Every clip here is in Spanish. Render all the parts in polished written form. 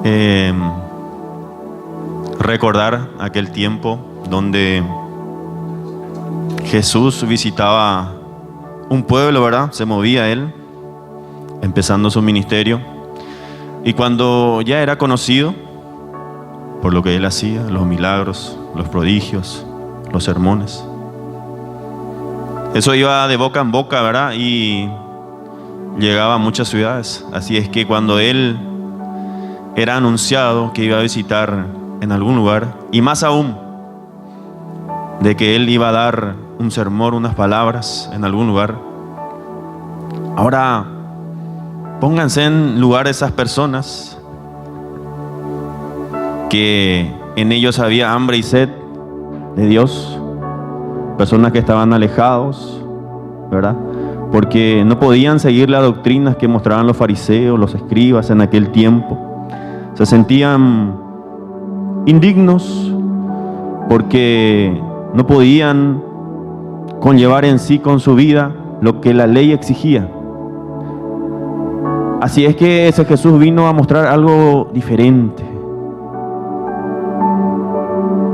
eh, recordar aquel tiempo donde Jesús visitaba un pueblo, ¿verdad? Se movía él, empezando su ministerio. Y cuando ya era conocido por lo que él hacía, los milagros, los prodigios, los sermones, eso iba de boca en boca, ¿verdad? Y llegaba a muchas ciudades. Así es que cuando él era anunciado que iba a visitar en algún lugar, y más aún de que él iba a dar un sermón, unas palabras en algún lugar, ahora pónganse en lugar de esas personas que en ellos había hambre y sed de Dios, personas que estaban alejados, ¿verdad? Porque no podían seguir las doctrinas que mostraban los fariseos, los escribas en aquel tiempo. Se sentían indignos porque no podían conllevar en sí con su vida lo que la ley exigía. Así es que ese Jesús vino a mostrar algo diferente.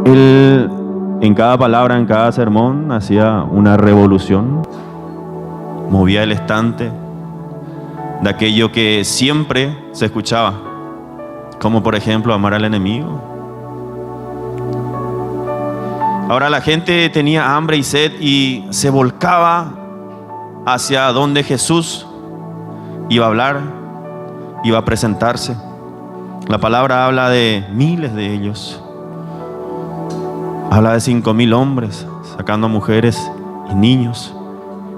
Él, en cada palabra, en cada sermón, hacía una revolución. Movía el estante de aquello que siempre se escuchaba, como por ejemplo amar al enemigo. Ahora la gente tenía hambre y sed y se volcaba hacia donde Jesús iba a hablar, iba a presentarse. La palabra habla de miles de ellos. Habla de 5,000 hombres, sacando a mujeres y niños,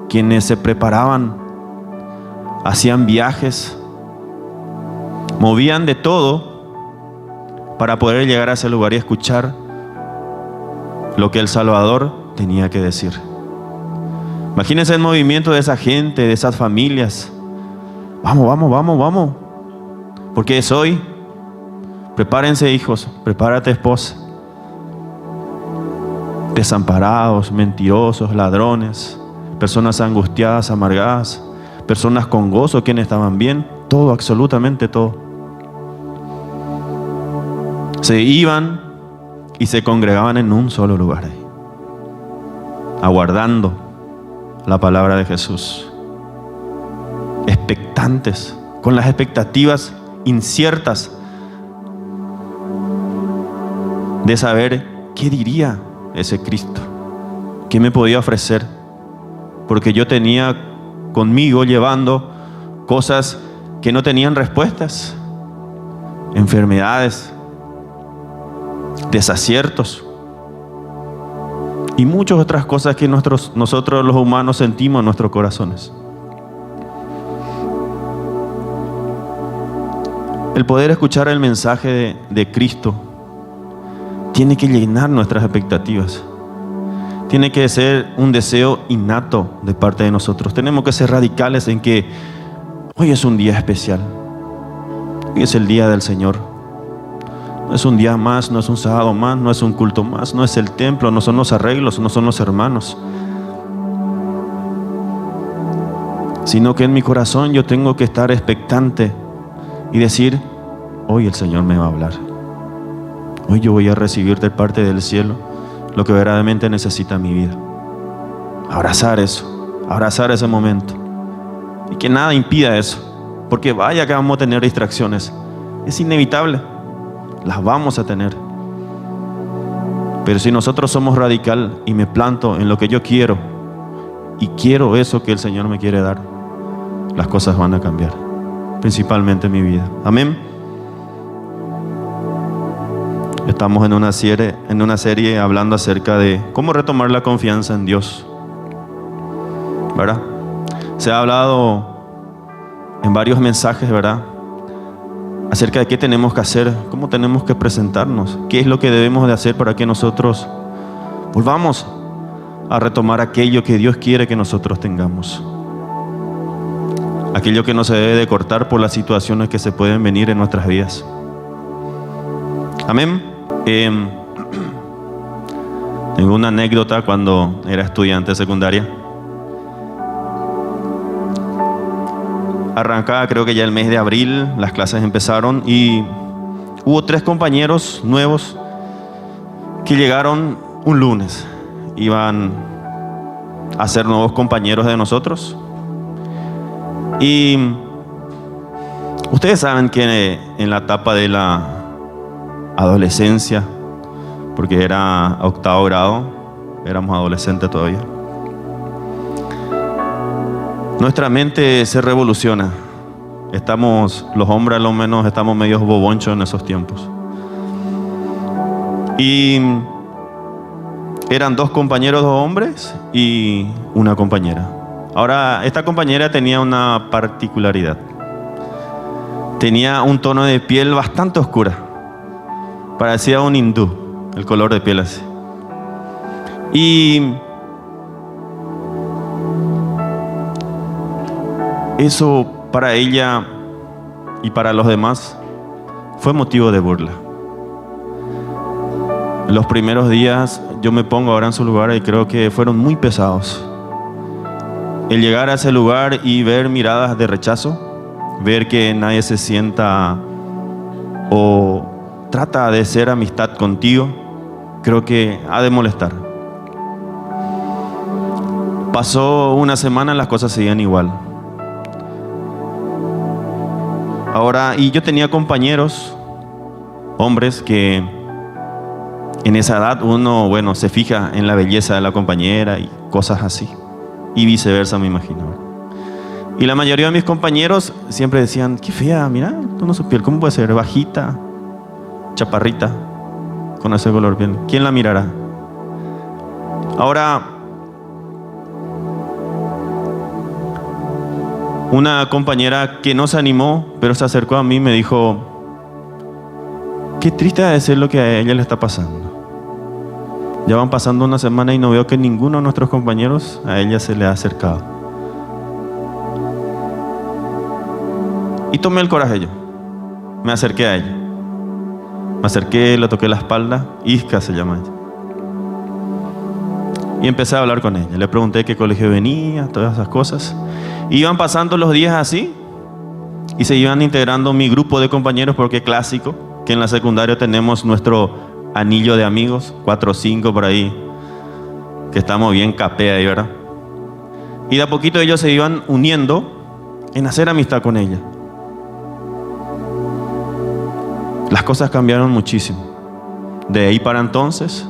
quienes se preparaban, hacían viajes, movían de todo para poder llegar a ese lugar y escuchar lo que el Salvador tenía que decir. Imagínense el movimiento de esa gente, de esas familias. Vamos, vamos, vamos, vamos, porque es hoy. Prepárense, hijos, prepárate, esposa. Desamparados, mentirosos, ladrones, personas angustiadas, amargadas, personas con gozo, quienes estaban bien, todo, absolutamente todo. Se iban y se congregaban en un solo lugar, aguardando la palabra de Jesús, expectantes, con las expectativas inciertas de saber qué diría ese Cristo, qué me podía ofrecer, porque yo tenía conmigo llevando cosas que no tenían respuestas, enfermedades, desaciertos y muchas otras cosas que nosotros los humanos sentimos en nuestros corazones. El poder escuchar el mensaje de Cristo tiene que llenar nuestras expectativas. Tiene que ser un deseo innato de parte de nosotros. Tenemos que ser radicales en que hoy es un día especial. Hoy es el día del Señor. No es un día más, no es un sábado más, no es un culto más, no es el templo, no son los arreglos, no son los hermanos. Sino que en mi corazón yo tengo que estar expectante y decir, hoy el Señor me va a hablar. Hoy yo voy a recibir de parte del cielo lo que verdaderamente necesita mi vida. Abrazar eso, abrazar ese momento. Y que nada impida eso. Porque vaya que vamos a tener distracciones. Es inevitable. Las vamos a tener. Pero si nosotros somos radical y me planto en lo que yo quiero y quiero eso que el Señor me quiere dar, las cosas van a cambiar. Principalmente mi vida. Amén. Estamos en una serie hablando acerca de cómo retomar la confianza en Dios, ¿verdad? Se ha hablado en varios mensajes, ¿verdad? Acerca de qué tenemos que hacer, cómo tenemos que presentarnos, qué es lo que debemos de hacer para que nosotros volvamos a retomar aquello que Dios quiere que nosotros tengamos. Aquello que no se debe de cortar por las situaciones que se pueden venir en nuestras vidas. Amén. Tengo una anécdota cuando era estudiante de secundaria. Arrancaba creo que ya el mes de abril, las clases empezaron y Hubo 3 compañeros nuevos que llegaron un lunes. Iban a ser nuevos compañeros de nosotros. Y ustedes saben que en la etapa de la adolescencia, porque era 8º grado, éramos adolescentes todavía, nuestra mente se revoluciona. Los hombres a lo menos estamos medio bobonchos en esos tiempos. Y eran 2 compañeros, 2 hombres y una compañera. Ahora, esta compañera tenía una particularidad. Tenía un tono de piel bastante oscura. Parecía un hindú, el color de piel así. Y eso para ella y para los demás fue motivo de burla. Los primeros días, yo me pongo ahora en su lugar y creo que fueron muy pesados. El llegar a ese lugar y ver miradas de rechazo, ver que nadie se sienta o trata de hacer amistad contigo, creo que ha de molestar. Pasó una semana, las cosas seguían igual. Ahora, y yo tenía compañeros, hombres, que en esa edad uno, se fija en la belleza de la compañera y cosas así. Y viceversa, me imagino. Y la mayoría de mis compañeros siempre decían, qué fea, mira, tono su piel, ¿cómo puede ser? Bajita, chaparrita, con ese color de piel. ¿Quién la mirará? Ahora, una compañera que no se animó, pero se acercó a mí y me dijo, qué triste ha de ser lo que a ella le está pasando. Ya van pasando una semana y no veo que ninguno de nuestros compañeros a ella se le ha acercado. Y tomé el coraje yo. Me acerqué a ella. Me acerqué, le toqué la espalda. Isca se llama ella. Y empecé a hablar con ella. Le pregunté de qué colegio venía, todas esas cosas. Iban pasando los días así y se iban integrando mi grupo de compañeros, porque es clásico que en la secundaria tenemos nuestro anillo de amigos, 4 o 5 por ahí, que estamos bien capea ahí, ¿verdad? Y de a poquito ellos se iban uniendo en hacer amistad con ella. Las cosas cambiaron muchísimo. De ahí para entonces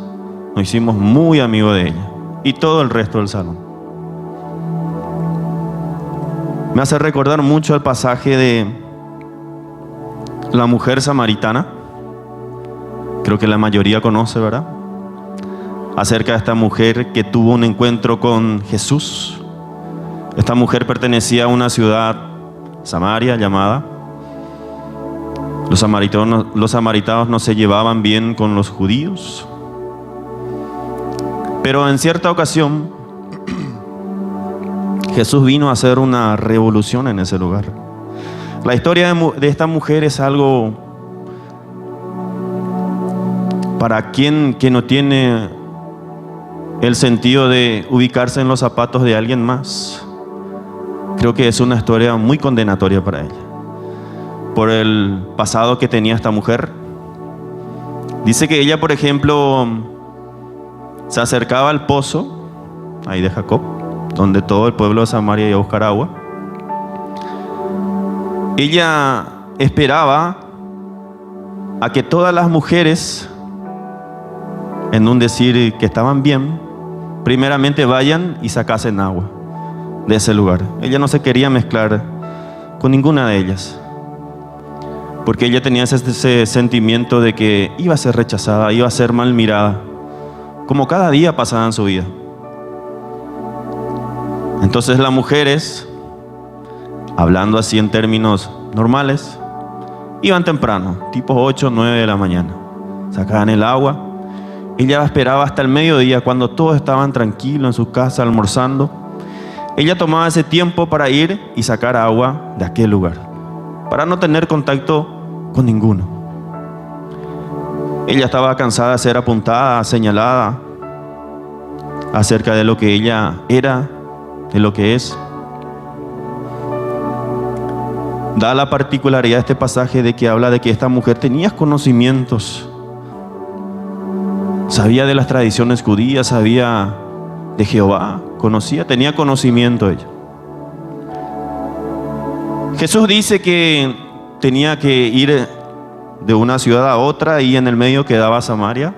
nos hicimos muy amigos de ella y todo el resto del salón. Me hace recordar mucho el pasaje de la mujer samaritana. Creo que la mayoría conoce, ¿verdad? Acerca de esta mujer que tuvo un encuentro con Jesús. Esta mujer pertenecía a una ciudad, Samaria, llamada. Los samaritanos no se llevaban bien con los judíos. Pero en cierta ocasión, Jesús vino a hacer una revolución en ese lugar. La historia de esta mujer es algo para quien que no tiene el sentido de ubicarse en los zapatos de alguien más. Creo que es una historia muy condenatoria para ella, por el pasado que tenía esta mujer. Dice que ella, por ejemplo, se acercaba al pozo, ahí de Jacob, donde todo el pueblo de Samaria iba a buscar agua. Ella esperaba a que todas las mujeres, en un decir que estaban bien, primeramente vayan y sacasen agua de ese lugar. Ella no se quería mezclar con ninguna de ellas, porque ella tenía ese sentimiento de que iba a ser rechazada, iba a ser mal mirada, como cada día pasaba en su vida. Entonces las mujeres, hablando así en términos normales, iban temprano, tipo 8 o 9 de la mañana, sacaban el agua. Ella esperaba hasta el mediodía, cuando todos estaban tranquilos en su casa almorzando. Ella tomaba ese tiempo para ir y sacar agua de aquel lugar, para no tener contacto con ninguno. Ella estaba cansada de ser apuntada, señalada acerca de lo que ella era, de lo que es. Da la particularidad de este pasaje de que habla de que esta mujer tenía conocimientos. Sabía de las tradiciones judías, sabía de Jehová, tenía conocimiento ella. Jesús dice que tenía que ir de una ciudad a otra y en el medio quedaba Samaria.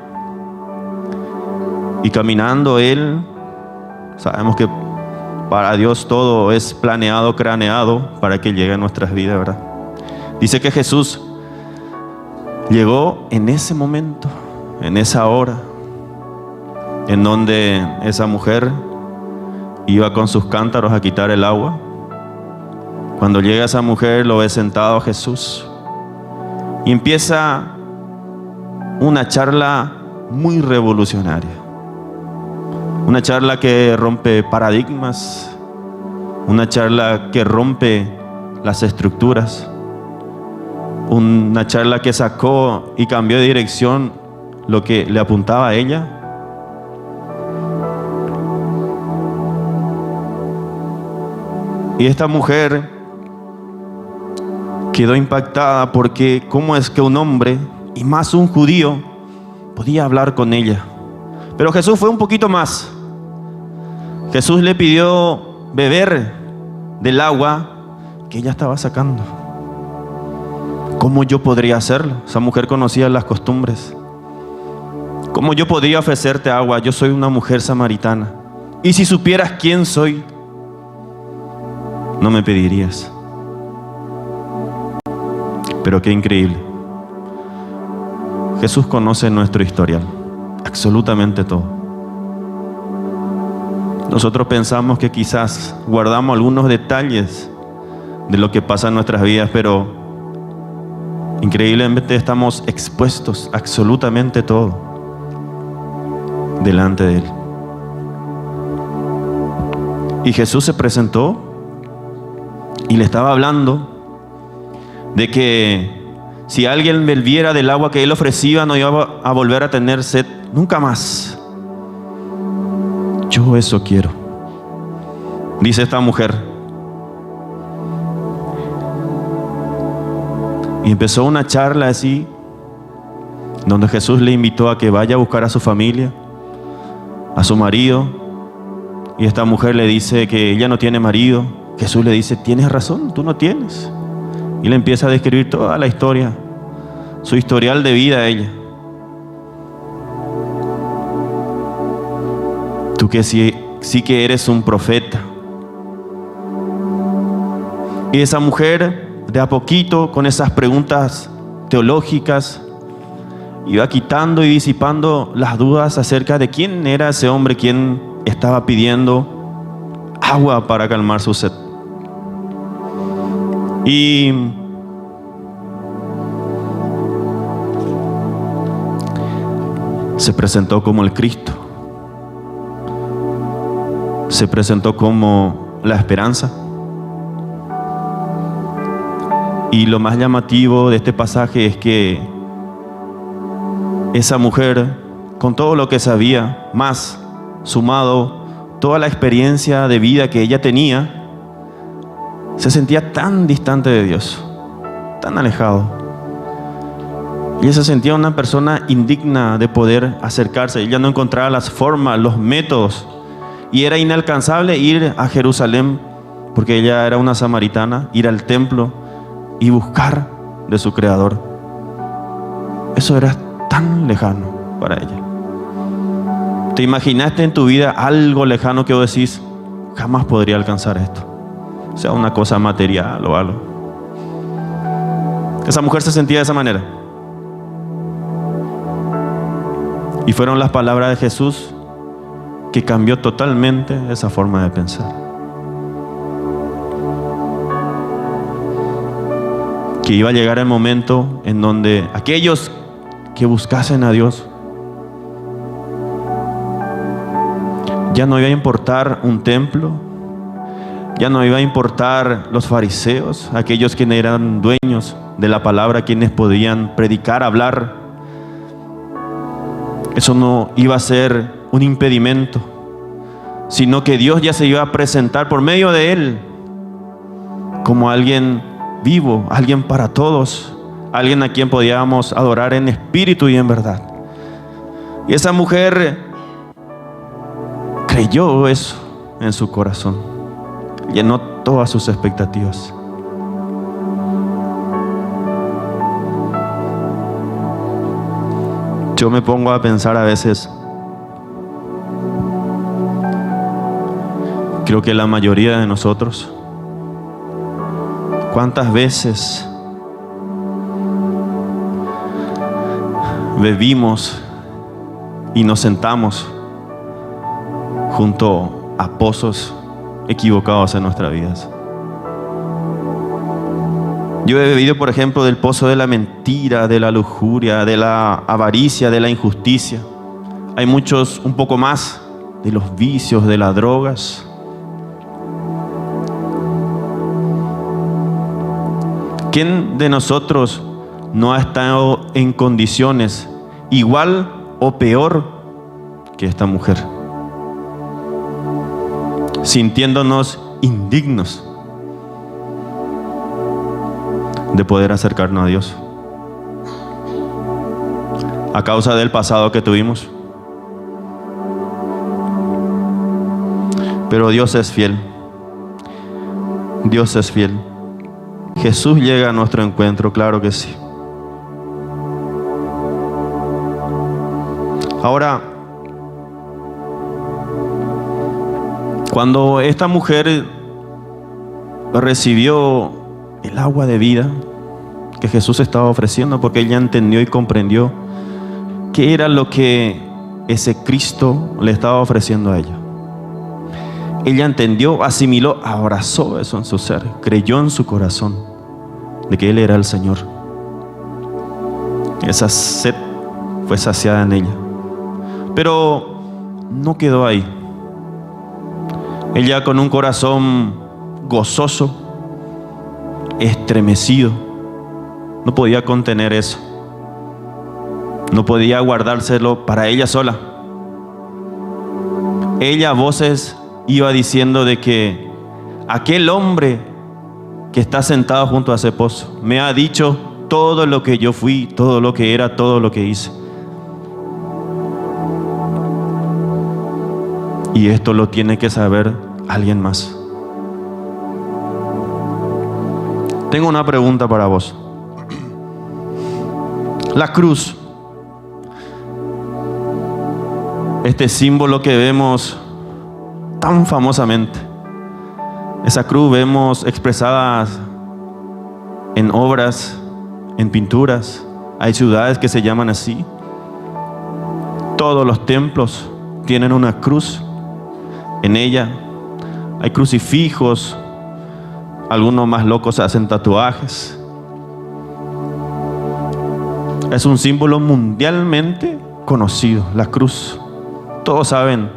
Y caminando él, sabemos que para Dios todo es planeado, craneado para que llegue a nuestras vidas, ¿verdad? Dice que Jesús llegó en ese momento, en esa hora, en donde esa mujer iba con sus cántaros a quitar el agua. Cuando llega esa mujer, lo ve sentado a Jesús y empieza una charla muy revolucionaria. Una charla que rompe paradigmas, una charla que rompe las estructuras, una charla que sacó y cambió de dirección lo que le apuntaba a ella. Y esta mujer quedó impactada porque cómo es que un hombre, y más un judío, podía hablar con ella. Pero Jesús fue un poquito más. Jesús le pidió beber del agua que ella estaba sacando. ¿Cómo yo podría hacerlo? Esa mujer conocía las costumbres. ¿Cómo yo podría ofrecerte agua? Yo soy una mujer samaritana. Y si supieras quién soy, no me pedirías. Pero qué increíble. Jesús conoce nuestro historial, absolutamente todo. Nosotros pensamos que quizás guardamos algunos detalles de lo que pasa en nuestras vidas, pero increíblemente estamos expuestos absolutamente todo delante de Él. Y Jesús se presentó y le estaba hablando de que si alguien bebiera del agua que Él ofrecía, no iba a volver a tener sed nunca más. Yo eso quiero, dice esta mujer. Y empezó una charla así, donde Jesús le invitó a que vaya a buscar a su familia, a su marido. Y esta mujer le dice que ella no tiene marido. Jesús le dice: tienes razón, tú no tienes. Y le empieza a describir toda la historia, su historial de vida a ella. Tú que sí que eres un profeta. Y esa mujer, de a poquito, con esas preguntas teológicas, iba quitando y disipando las dudas acerca de quién era ese hombre, quien estaba pidiendo agua para calmar su sed. Y se presentó como el Cristo. Se presentó como la esperanza. Y lo más llamativo de este pasaje es que esa mujer, con todo lo que sabía, más sumado toda la experiencia de vida que ella tenía, se sentía tan distante de Dios, tan alejado. Y ella se sentía una persona indigna de poder acercarse. Ella no encontraba las formas, los métodos. Y era inalcanzable ir a Jerusalén, porque ella era una samaritana, ir al templo y buscar de su Creador. Eso era tan lejano para ella. ¿Te imaginaste en tu vida algo lejano que vos decís, jamás podría alcanzar esto? O sea, una cosa material o algo. Esa mujer se sentía de esa manera. Y fueron las palabras de Jesús que cambió totalmente esa forma de pensar. Que iba a llegar el momento en donde aquellos que buscasen a Dios, ya no iba a importar un templo, ya no iba a importar los fariseos, aquellos quienes eran dueños de la palabra, quienes podían predicar, hablar. Eso no iba a ser un impedimento, sino que Dios ya se iba a presentar por medio de él como alguien vivo, alguien para todos, alguien a quien podíamos adorar en espíritu y en verdad. Y esa mujer creyó eso en su corazón, llenó todas sus expectativas. Yo me pongo a pensar a veces, creo que la mayoría de nosotros, ¿cuántas veces bebimos y nos sentamos junto a pozos equivocados en nuestras vidas? Yo he bebido, por ejemplo, del pozo de la mentira, de la lujuria, de la avaricia, de la injusticia. Hay muchos, un poco más, de los vicios, de las drogas. ¿Quién de nosotros no ha estado en condiciones igual o peor que esta mujer? Sintiéndonos indignos de poder acercarnos a Dios a causa del pasado que tuvimos. Pero Dios es fiel. Dios es fiel. Jesús llega a nuestro encuentro, claro que sí. Ahora, cuando esta mujer recibió el agua de vida que Jesús estaba ofreciendo, porque ella entendió y comprendió qué era lo que ese Cristo le estaba ofreciendo a ella. Ella entendió, asimiló, abrazó eso en su ser, creyó en su corazón de que Él era el Señor. Esa sed fue saciada en ella. Pero no quedó ahí. Ella, con un corazón gozoso, estremecido, no podía contener eso. No podía guardárselo para ella sola. Ella a voces iba diciendo de que aquel hombre que está sentado junto a ese pozo me ha dicho todo lo que yo fui, todo lo que era, todo lo que hice. Y esto lo tiene que saber alguien más. Tengo una pregunta para vos. La cruz, este símbolo que vemos tan famosamente, esa cruz vemos expresadas en obras, en pinturas. Hay ciudades que se llaman así. Todos los templos tienen una cruz. En ella hay crucifijos. Algunos más locos hacen tatuajes. Es un símbolo mundialmente conocido, la cruz. Todos saben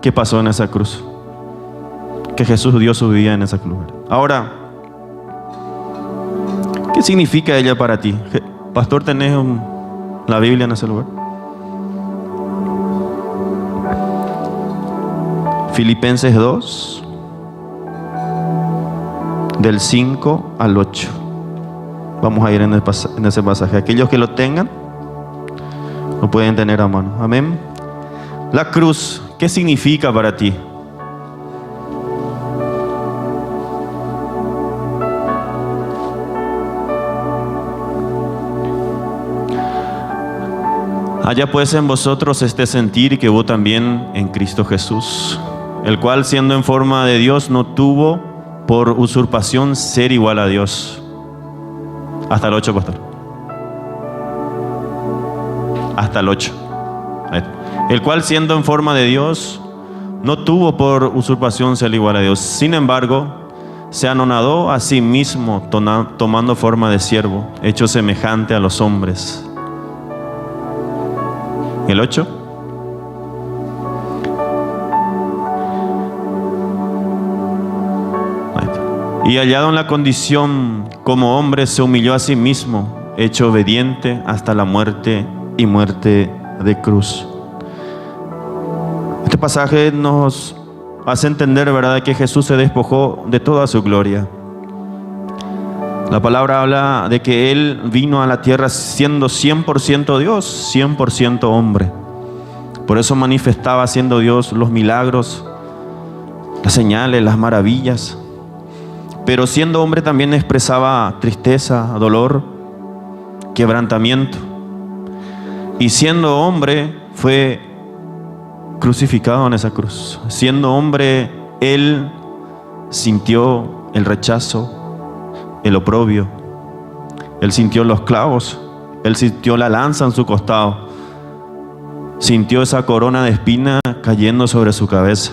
qué pasó en esa cruz, que Jesús dio su vida en esa cruz. Ahora, ¿qué significa ella para ti? Pastor, ¿tenés la Biblia en ese lugar? Filipenses 2, del 5 al 8. Vamos a ir en ese pasaje. Aquellos que lo tengan, lo pueden tener a mano. Amén. La cruz, ¿qué significa para ti? Haya pues en vosotros este sentir que hubo también en Cristo Jesús, el cual, siendo en forma de Dios, no tuvo por usurpación ser igual a Dios. Hasta el 8, pastor. Hasta el 8. El cual, siendo en forma de Dios, no tuvo por usurpación ser igual a Dios. Sin embargo, se anonadó a sí mismo, tomando forma de siervo, hecho semejante a los hombres. El 8. Y hallado en la condición como hombre, se humilló a sí mismo, hecho obediente hasta la muerte y muerte de cruz. Este pasaje nos hace entender, ¿verdad?, que Jesús se despojó de toda su gloria. La palabra habla de que Él vino a la tierra siendo 100% Dios, 100% hombre. Por eso manifestaba siendo Dios los milagros, las señales, las maravillas. Pero siendo hombre también expresaba tristeza, dolor, quebrantamiento. Y siendo hombre fue crucificado en esa cruz. Siendo hombre, Él sintió el rechazo, el oprobio. Él sintió los clavos. Él sintió la lanza en su costado. Sintió esa corona de espina cayendo sobre su cabeza.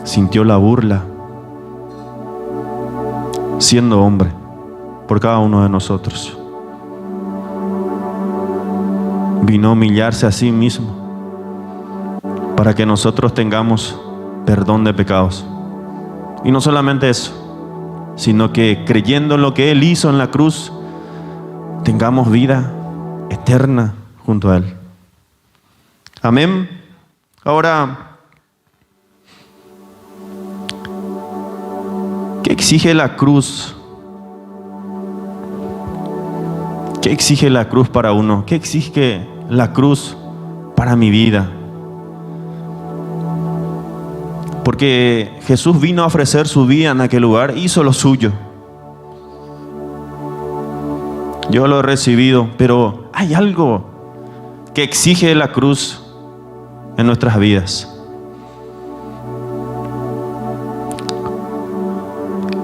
Sintió la burla. Siendo hombre, por cada uno de nosotros. Vino a humillarse a sí mismo para que nosotros tengamos perdón de pecados. Y no solamente eso, sino que creyendo en lo que Él hizo en la cruz, tengamos vida eterna junto a Él. Amén. Ahora, ¿qué exige la cruz? ¿Qué exige la cruz para uno? ¿Qué exige la cruz para mi vida? Porque Jesús vino a ofrecer su vida en aquel lugar, hizo lo suyo. Yo lo he recibido, pero hay algo que exige la cruz en nuestras vidas.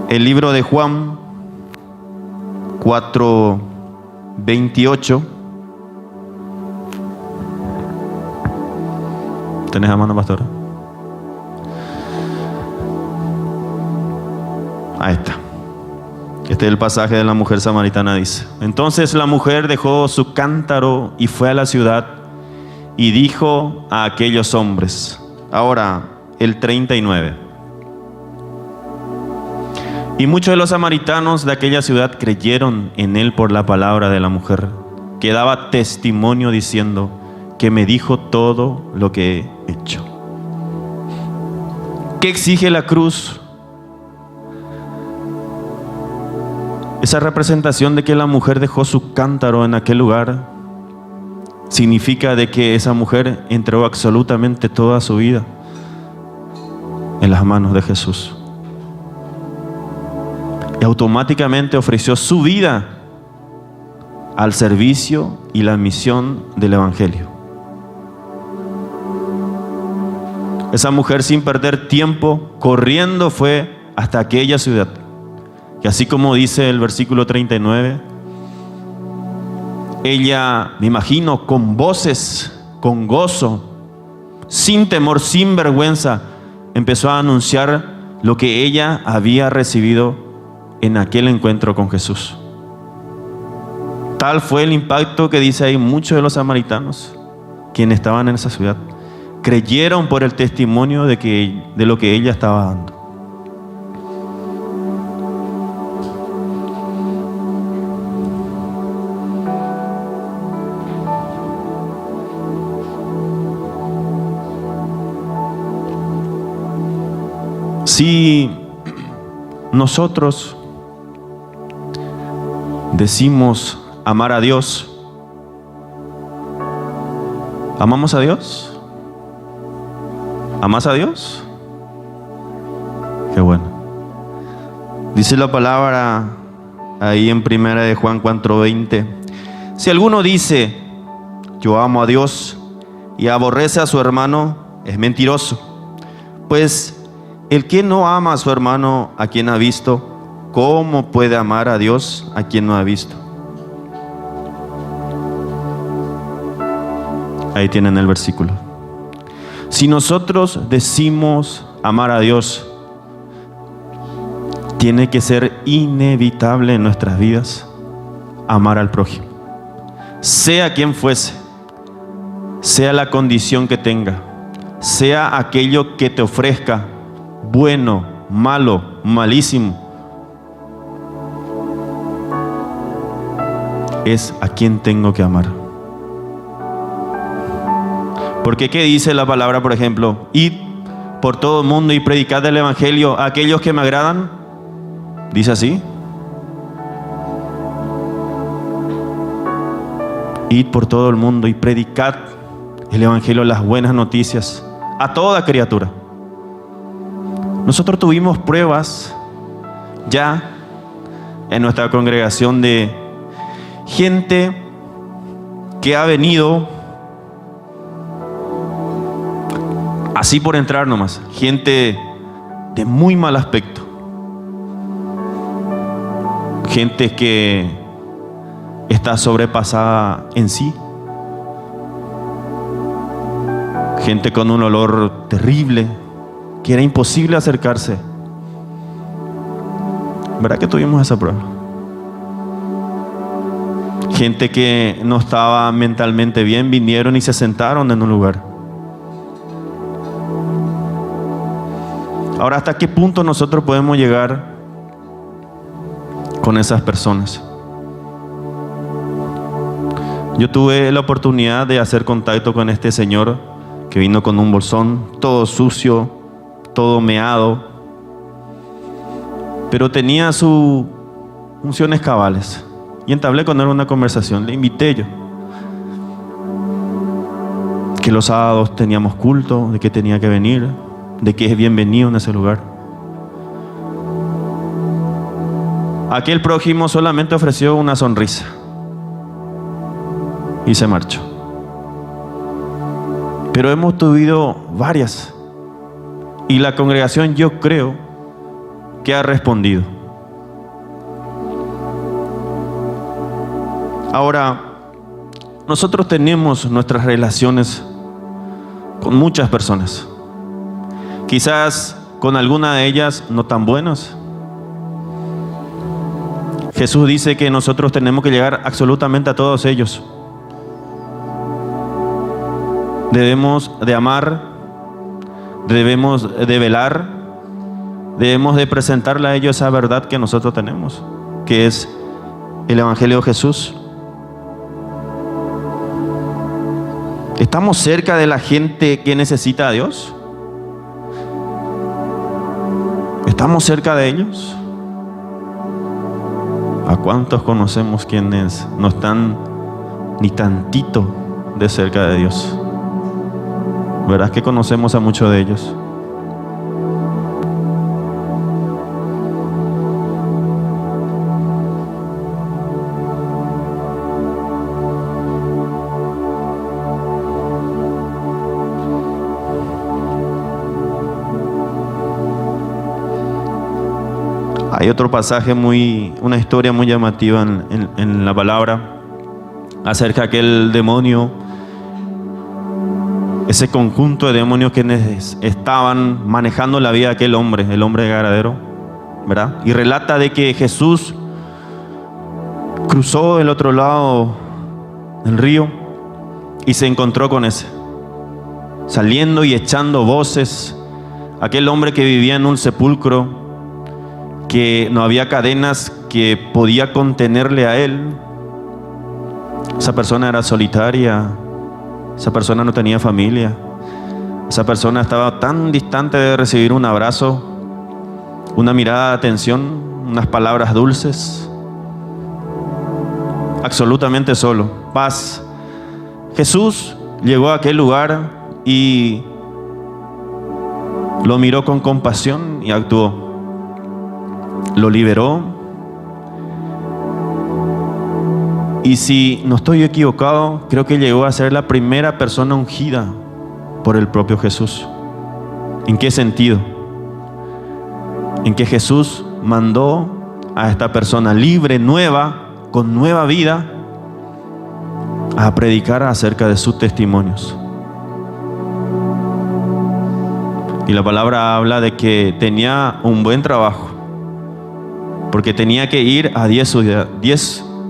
El libro de Juan 4:28. ¿Tenés a mano, pastor? Ahí está. Este es el pasaje de la mujer samaritana, dice: entonces la mujer dejó su cántaro y fue a la ciudad y dijo a aquellos hombres. Ahora, el 39. Y muchos de los samaritanos de aquella ciudad creyeron en él por la palabra de la mujer, que daba testimonio diciendo que me dijo todo lo que he hecho. ¿Qué exige la cruz? Esa representación de que la mujer dejó su cántaro en aquel lugar significa de que esa mujer entregó absolutamente toda su vida en las manos de Jesús. Y automáticamente ofreció su vida al servicio y la misión del Evangelio. Esa mujer, sin perder tiempo, corriendo fue hasta aquella ciudad. Y así como dice el versículo 39, ella, me imagino, con voces, con gozo, sin temor, sin vergüenza, empezó a anunciar lo que ella había recibido en aquel encuentro con Jesús. Tal fue el impacto que dice ahí, muchos de los samaritanos, quienes estaban en esa ciudad, creyeron por el testimonio de lo que ella estaba dando. Si nosotros decimos amar a Dios, ¿amamos a Dios? ¿Amas a Dios? Qué bueno. Dice la palabra ahí en 1 de Juan 4:20. Si alguno dice, yo amo a Dios, y aborrece a su hermano, es mentiroso. Pues el que no ama a su hermano a quien ha visto, ¿cómo puede amar a Dios a quien no ha visto? Ahí tienen el versículo. Si nosotros decimos amar a Dios, tiene que ser inevitable en nuestras vidas amar al prójimo. Sea quien fuese, sea la condición que tenga, sea aquello que te ofrezca, bueno, malo, malísimo, es a quien tengo que amar. Porque ¿qué dice la palabra, por ejemplo? Id por todo el mundo y predicad el Evangelio a aquellos que me agradan. ¿Dice así? Id por todo el mundo y predicad el evangelio, las buenas noticias a toda criatura. Nosotros tuvimos pruebas ya en nuestra congregación de gente que ha venido así por entrar nomás, gente de muy mal aspecto, gente que está sobrepasada en sí, gente con un olor terrible, que era imposible acercarse. ¿Verdad que tuvimos esa prueba? Gente que no estaba mentalmente bien, vinieron y se sentaron en un lugar. Ahora, ¿hasta qué punto nosotros podemos llegar con esas personas? Yo tuve la oportunidad de hacer contacto con este señor que vino con un bolsón, todo sucio, todo meado, pero tenía sus funciones cabales. Y entablé con él una conversación, le invité yo. Que los sábados teníamos culto, de que tenía que venir, de que es bienvenido en ese lugar. Aquel prójimo solamente ofreció una sonrisa y se marchó. Pero hemos tenido varias y la congregación, yo creo, que ha respondido. Ahora, nosotros tenemos nuestras relaciones con muchas personas. Quizás con alguna de ellas no tan buenas. Jesús dice que nosotros tenemos que llegar absolutamente a todos ellos. Debemos de amar, debemos de velar, debemos de presentarle a ellos esa verdad que nosotros tenemos, que es el Evangelio de Jesús. ¿Estamos cerca de la gente que necesita a Dios? ¿Estamos cerca de ellos? ¿A cuántos conocemos quienes no están ni tantito de cerca de Dios? ¿Verdad que conocemos a muchos de ellos? Hay otro pasaje una historia muy llamativa en la palabra acerca de aquel demonio, ese conjunto de demonios que estaban manejando la vida de aquel hombre, el hombre de Garadero, ¿verdad? Y relata de que Jesús cruzó del otro lado del río y se encontró con ese, saliendo y echando voces, aquel hombre que vivía en un sepulcro, que no había cadenas que podía contenerle a él. Esa persona era solitaria, esa persona no tenía familia, esa persona estaba tan distante de recibir un abrazo, una mirada de atención, unas palabras dulces, absolutamente solo, paz. Jesús llegó a aquel lugar y lo miró con compasión y actuó. Lo liberó. Y si no estoy equivocado, creo que llegó a ser la primera persona ungida por el propio Jesús. ¿En qué sentido? En que Jesús mandó a esta persona libre, nueva, con nueva vida, a predicar acerca de sus testimonios. Y la palabra habla de que tenía un buen trabajo, porque tenía que ir a 10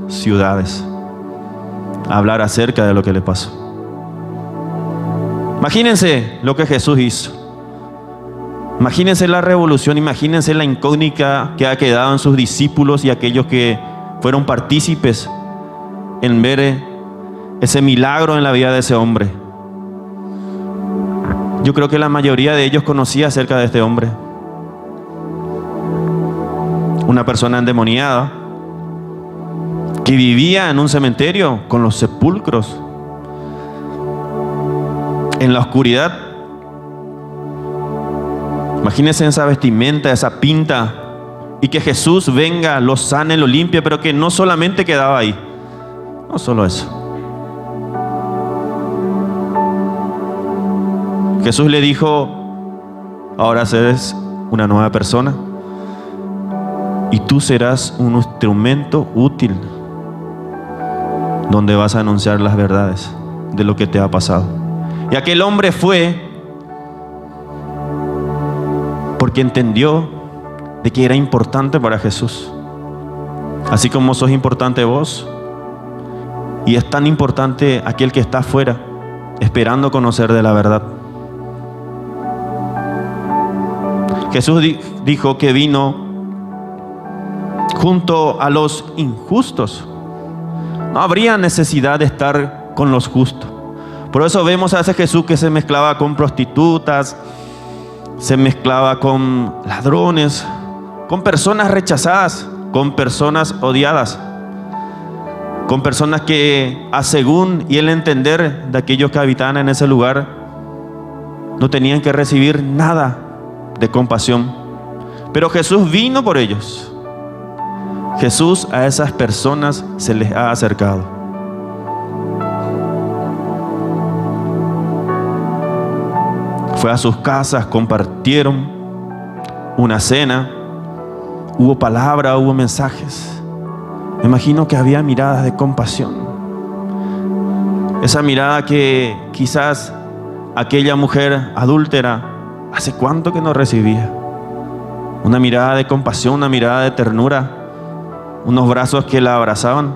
ciudades a hablar acerca de lo que le pasó. Imagínense lo que Jesús hizo. Imagínense la revolución, imagínense la incógnita que ha quedado en sus discípulos y aquellos que fueron partícipes en ver ese milagro en la vida de ese hombre. Yo creo que la mayoría de ellos conocía acerca de este hombre. Una persona endemoniada, que vivía en un cementerio con los sepulcros, en la oscuridad. Imagínense esa vestimenta, esa pinta, y que Jesús venga, lo sane, lo limpie, pero que no solamente quedaba ahí. No solo eso. Jesús le dijo: ahora eres una nueva persona y tú serás un instrumento útil donde vas a anunciar las verdades de lo que te ha pasado. Y aquel hombre fue porque entendió de que era importante para Jesús, así como sos importante vos, y es tan importante aquel que está afuera esperando conocer de la verdad. Jesús dijo que vino junto a los injustos. No habría necesidad de estar con los justos. Por eso vemos a ese Jesús que se mezclaba con prostitutas, se mezclaba con ladrones, con personas rechazadas, con personas odiadas, con personas que, a según y el entender de aquellos que habitaban en ese lugar, no tenían que recibir nada de compasión. Pero Jesús vino por ellos. Jesús a esas personas se les ha acercado. Fue a sus casas, compartieron una cena, hubo palabra, hubo mensajes. Me imagino que había miradas de compasión. Esa mirada que quizás aquella mujer adúltera ¿hace cuánto que no recibía? Una mirada de compasión, una mirada de ternura, unos brazos que la abrazaban.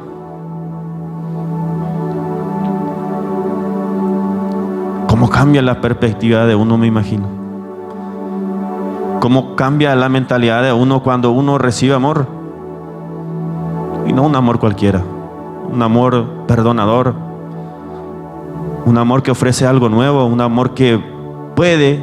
¿Cómo cambia la perspectiva de uno, me imagino? ¿Cómo cambia la mentalidad de uno cuando uno recibe amor? Y no un amor cualquiera, un amor perdonador, un amor que ofrece algo nuevo, un amor que puede